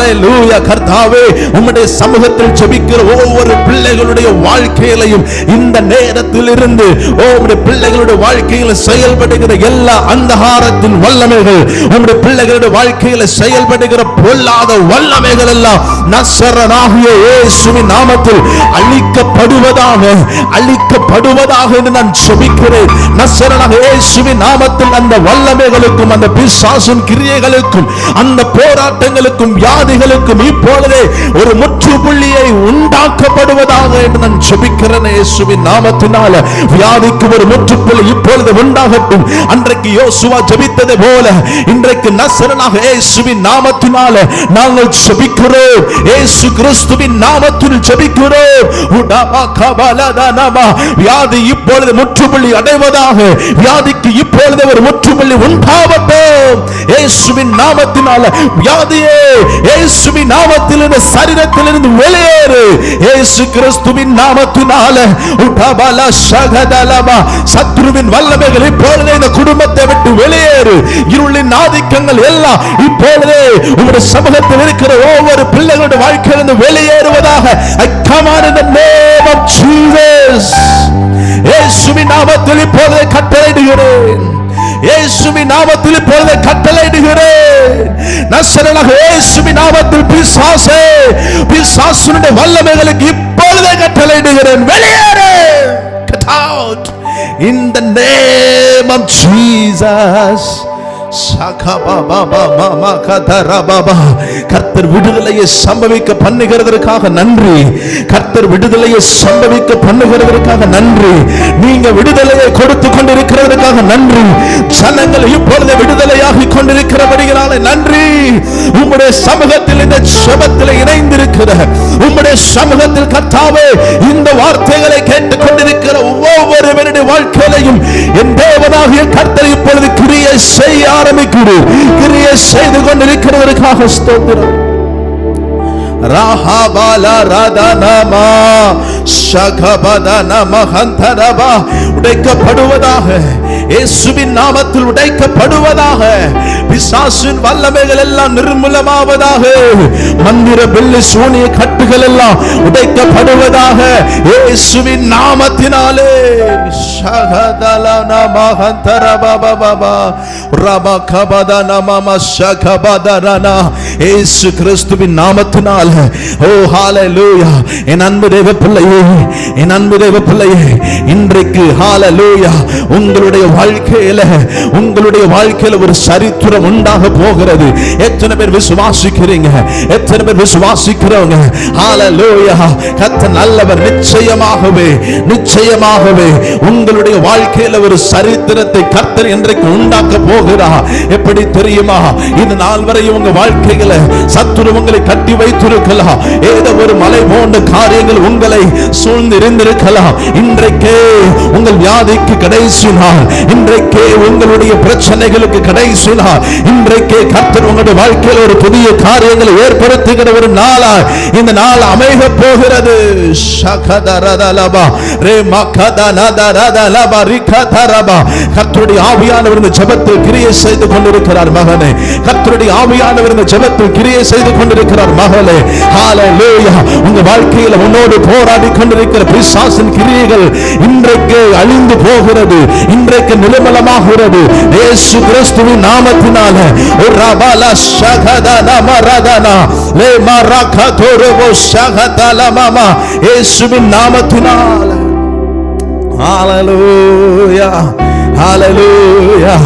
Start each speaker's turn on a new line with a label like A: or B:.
A: ஹalleluya. கர்த்தாவே உம்முடைய சமூகத்தில் ஜெபிக்கிற ஒவ்வொரு பிள்ளைகளுடைய வாழ்க்கையிலையும் இந்த நேரத்தில் இருந்து உம்முடைய பிள்ளைகளுடைய வாழ்க்கையில் செயல்படுகிற எல்லா அந்தகாரத்தின் வல்லமைகள், உம்முடைய பிள்ளைகளுடைய வாழ்க்கையில் செயல்படுகிற பொல்லாத வல்லமைகள் எல்லாம் நசரேயனாகிய இயேசுவின் நாமத்தில் அழிக்கப்படுவதாக, அழிக்கப்படுவதாக என்று நான் ஜெபிக்கிறேன். நசரேயனாகிய இயேசுவின் நாமத்தில் அந்த வல்லமைகளுக்கும் அந்த பிசாசின் கிரியைகளுக்கும் அந்த போராட்டங்களுக்கும் வியாதிகளுக்கும் இப்பொழுதே ஒரு முற்றுப்புள்ளியை உண்டாக்கப்படுவதாக என்று நான் ஜெபிக்கிறேன். இயேசுவின் நாமத்தினால வியாதிக்கு ஒரு முற்றுப்புள்ளி இப்பொழுது உண்டாகட்டும். அன்றைக்கு யோசுவா ஜெபித்தது போல இன்றைக்கு நசரேயனாகிய இயேசுவின் நாமத்தினால நாங்கள் ஜெபிக்கிறோம். இயேசு கிறிஸ்துவின் நாமத்தில் ஜெபிக்கிறோம். வியாதி இப்பொழுது முற்றுப்புள்ளி அடைவதாக, வியாதிக்கு இப்பொழுது ஒரு முற்றுப்புள்ளி உண்டாகட்டும். இயேசுவின் நாமத்தினால வியாதியே இயேசுவின் நாமத்தில் இந்த சரீரத்திலிருந்து வெளியேறு. இயேசு கிறிஸ்துவின் நாமத்தினால உடபல சகதலமா சத்ருவின் வல்லமைகள் இப்பொழுதே இந்த குடும்பத்தை விட்டு வெளியேறு. இருளின் ஆதிக்கங்கள் எல்லாம் இப்பொழுதே உங்களுடைய சமூகத்தில் இருக்கிற ஒவ்வொரு பிள்ளைகளுடைய வாழ்க்கையிலிருந்து வெளியேறுவதாக. I command in the name of Jesus. இயேசுவின் நாமத்தில் இப்பொழுதே கட்டளையிடுகிறேன். இயேசுவின் நாமத்தில் இப்பொழுது கட்டளையிடுகிறேன். நசரேயனாகிய இயேசுவின் நாமத்தில் பிசாசே, பிசாசுடைய வல்லமைகளுக்கு இப்பொழுது கட்டளையிடுகிறேன். வெளியேறு. Get out in the name of Jesus. கர்த்தர் விடுதலையை சம்பவிக்க பண்ணுகிறதற்காக நன்றி. கர்த்தர் விடுதலையை சம்பவிக்க பண்ணுகிறதற்காக நன்றி. நீங்க விடுதலையை கொடுத்து கொண்டிருக்கிறதற்காக நன்றி. ஜனங்கள் இப்பொழுது விடுதலையாகி கொண்டிருக்கிறபடியாலே நன்றி. உம்முடைய சமூகத்தில் இந்த ஜெபத்தில் இணைந்திருக்கிற உம்முடைய சமூகத்தில் கர்த்தாவே இந்த வார்த்தைகளை கேட்டுக் கொண்டிருக்கிற ஒவ்வொருவருடைய வாழ்க்கையிலையும் என் தேவனாகிய கர்த்தர் இப்பொழுது கிரியை செய்ய ஆரம்பிக்கிறேன். கிரியை செய்து கொண்டிருக்கிறவருக்காக ஸ்தோத்திரம். ராஹாபாலா ராதானாமா ஷகபதனமா ஹந்தரபா உடைக்கப்படுவதாக, இயேசுவின் நாமத்தில் உடைக்கப்படுவதாக. பிசாசின் வல்லமைகள் எல்லாம் நிர்மூலமாவதாக. மந்திர பில்லி சூனிய கட்டுகள் எல்லாம் உடைக்கப்படுவதாக இயேசுவின் நாமத்தினாலே. ஷகதலனமா ஹந்தரபபபா ரபகபதனமா ஷகபதரனா இயேசு கிறிஸ்துவின் நாமத்தினாலே. ஓ ஹalleluya. என் அன்பு தேவ பிள்ளையே, என் அன்பு தேவ பிள்ளையே, இன்றைக்கு ஹalleluya உங்களுடைய வாழ்க்கையில ஒரு சரித்திரம் உண்டாக போகிறது. எத்தனை பேர் விசுவாசிக்கிறீங்க? எத்தனை பேர் விசுவாசிக்கிறவங்க? ஹalleluya. கர்த்தர் நல்லவர். நிச்சயமாகவே நிச்சயமாகவே உங்களுடைய வாழ்க்கையில ஒரு சரித்திரத்தை கர்த்தர் இன்றைக்கு உண்டாக்க போகிறார். எப்படி தெரியுமா? இந்த நாள் வரை உங்க வாழ்க்கையில சத்துரு உங்களை கட்டி வைத்திருக்கலாம். ஏதோ ஒரு மலை போன்ற காரியங்கள் உங்களை சூழ்ந்து இருந்திருக்கலாம். இன்றைக்கே உங்கள் வியாதிக்கு கடைசி நாள். இன்றைக்கே உங்களுடைய பிரச்சனைகளுக்கு கடைசி நாள். இன்றைக்கே கர்த்தர் உங்களுடைய வாழ்க்கையில் ஒரு புதிய காரியங்களை ஏற்படுத்துகிற ஒரு நாளா இந்த நாள் அமைக போகிறது. கர்த்தருடைய ஆவியானவர் இந்த ஜெபத்தில் கிரியை செய்து கொண்டிருக்கிறார் மகனே. கர்த்தருடைய ஆவியானவர் இந்த ஜெபத்தில் கிரியை செய்து கொண்டிருக்கிறார் மகளே. ஹalleluya. உங்க வாழ்க்கையில உன்னோடு போராடி கொண்டிருக்கிற பிசாசின் கிரியைகள் இன்றைக்கு அழிந்து போகிறது. இன்றைக்கு நிர்மலமாகிறது இயேசு கிறிஸ்துவின் நாமத்தினால. ரபல ஷகதனா மரதனா லே மரகதோரோ ஷகதலமமா இயேசுவின் நாமத்தினால. ஹalleluya. ஹalleluya.